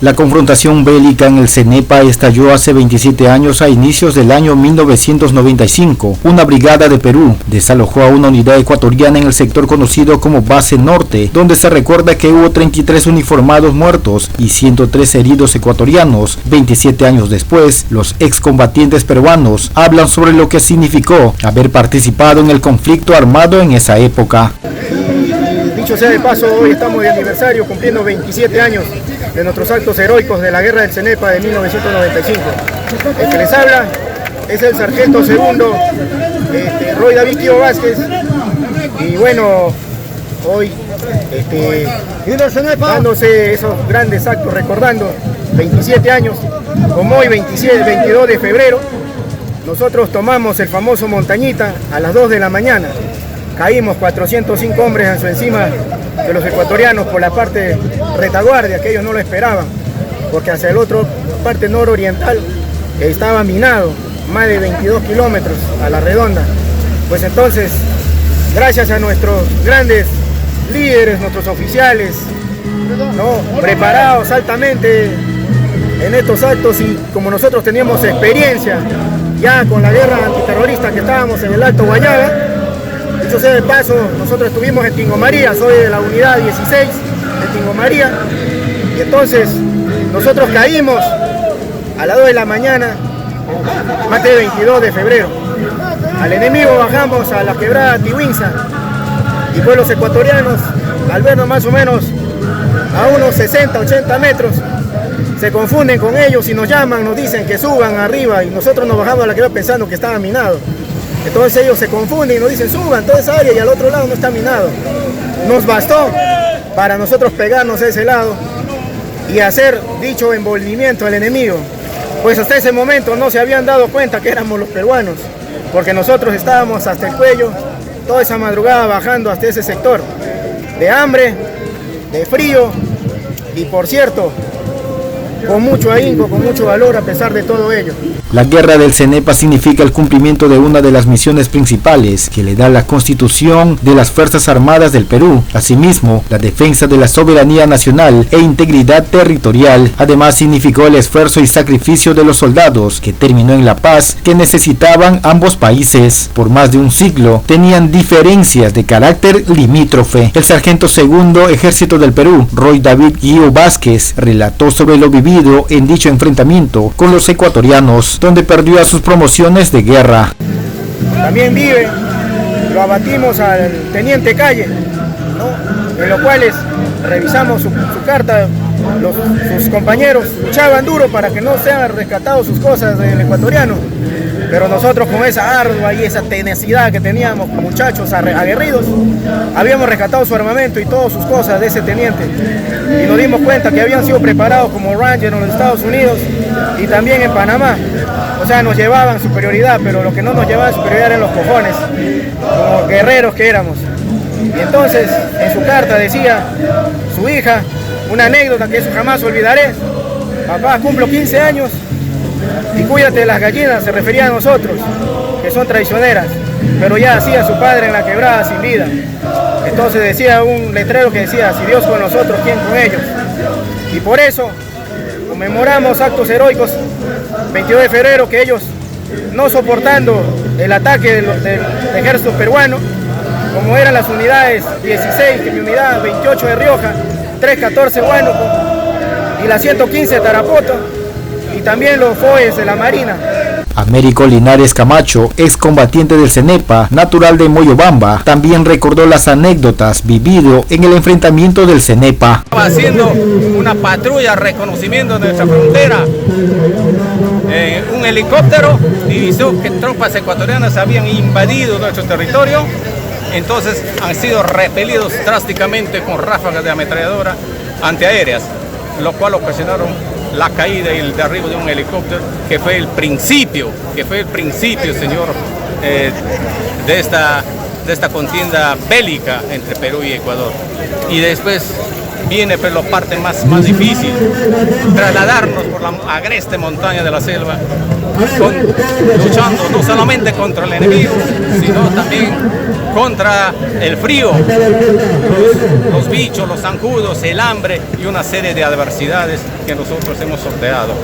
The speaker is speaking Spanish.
La confrontación bélica en el Cenepa estalló hace 27 años a inicios del año 1995. Una brigada de Perú desalojó a una unidad ecuatoriana en el sector conocido como Base Norte, donde se recuerda que hubo 33 uniformados muertos y 103 heridos ecuatorianos. 27 años después, los excombatientes peruanos hablan sobre lo que significó haber participado en el conflicto armado en esa época. Dicho sea de paso, hoy estamos de aniversario cumpliendo 27 años de nuestros actos heroicos de la guerra del Cenepa de 1995. El que les habla es el sargento segundo Roy David Tío Vázquez, y bueno, hoy dándose esos grandes actos, recordando 27 años, como hoy 22 de febrero, nosotros tomamos el famoso Montañita a las 2 de la mañana. Caímos 405 hombres en su encima de los ecuatorianos por la parte retaguardia, que ellos no lo esperaban, porque hacia la otra parte nororiental estaba minado, más de 22 kilómetros a la redonda. Pues entonces, gracias a nuestros grandes líderes, nuestros oficiales, ¿no?, preparados altamente en estos actos, y como nosotros teníamos experiencia ya con la guerra antiterrorista que estábamos en el Alto Guayaba, dicho sea de paso, nosotros estuvimos en Tingo María, soy de la unidad 16 de Tingo María, y entonces nosotros caímos a las 2 de la mañana, más de 22 de febrero. Al enemigo bajamos a la quebrada Tihuinza, y pues los ecuatorianos, al vernos más o menos a unos 60, 80 metros, se confunden con ellos y nos llaman, nos dicen que suban arriba, y nosotros nos bajamos a la quebrada pensando que estaba minado. Entonces ellos se confunden y nos dicen suban toda esa área y al otro lado no está minado. Nos bastó para nosotros pegarnos a ese lado y hacer dicho envolvimiento al enemigo. Pues hasta ese momento no se habían dado cuenta que éramos los peruanos, porque nosotros estábamos hasta el cuello toda esa madrugada bajando hasta ese sector, de hambre, de frío y, por cierto, con mucho ahínco, con mucho valor a pesar de todo ello. La guerra del Cenepa significa el cumplimiento de una de las misiones principales que le da la Constitución de las Fuerzas Armadas del Perú. Asimismo, la defensa de la soberanía nacional e integridad territorial. Además, significó el esfuerzo y sacrificio de los soldados, que terminó en la paz que necesitaban ambos países. Por más de un siglo, tenían diferencias de carácter limítrofe. El sargento segundo Ejército del Perú, Roy David Guío Vázquez, relató sobre lo vivido en dicho enfrentamiento con los ecuatorianos, donde perdió a sus promociones de guerra. También lo abatimos al teniente Calle, ¿no?, en los cuales revisamos su carta. Sus compañeros luchaban duro para que no sean rescatados sus cosas del ecuatoriano, pero nosotros, con esa ardua y esa tenacidad que teníamos, muchachos aguerridos, habíamos rescatado su armamento y todas sus cosas de ese teniente, y nos dimos cuenta que habían sido preparados como Ranger en los Estados Unidos y también en Panamá. O sea, nos llevaban superioridad, pero lo que no nos llevaba superioridad eran los cojones, como guerreros que éramos. Y entonces, en su carta decía su hija, una anécdota que eso jamás olvidaré: papá, cumplo 15 años y cuídate de las gallinas. Se refería a nosotros, que son traicioneras, pero ya hacía su padre en la quebrada sin vida. Entonces decía un letrero que decía: si Dios con nosotros, ¿quién con ellos? Y por eso conmemoramos actos heroicos 22 de febrero, que ellos, no soportando el ataque del ejército peruano, como eran las unidades 16, que mi unidad 28 de Rioja, 314 Huánuco y la 115 de Tarapoto, y también los FOES de la Marina. Américo Linares Camacho, excombatiente del Cenepa, natural de Moyobamba, también recordó las anécdotas vivido en el enfrentamiento del Cenepa. Estaba haciendo una patrulla, reconocimiento de nuestra frontera. Un helicóptero divisó que tropas ecuatorianas habían invadido nuestro territorio. Entonces han sido repelidos drásticamente con ráfagas de ametralladora antiaéreas, lo cual ocasionaron la caída y el derribo de un helicóptero, que fue el principio, señor, de esta contienda bélica entre Perú y Ecuador. Y después viene por la parte más difícil, trasladarnos por la agreste montaña de la selva, luchando no solamente contra el enemigo, sino también contra el frío, los bichos, los zancudos, el hambre y una serie de adversidades que nosotros hemos sorteado.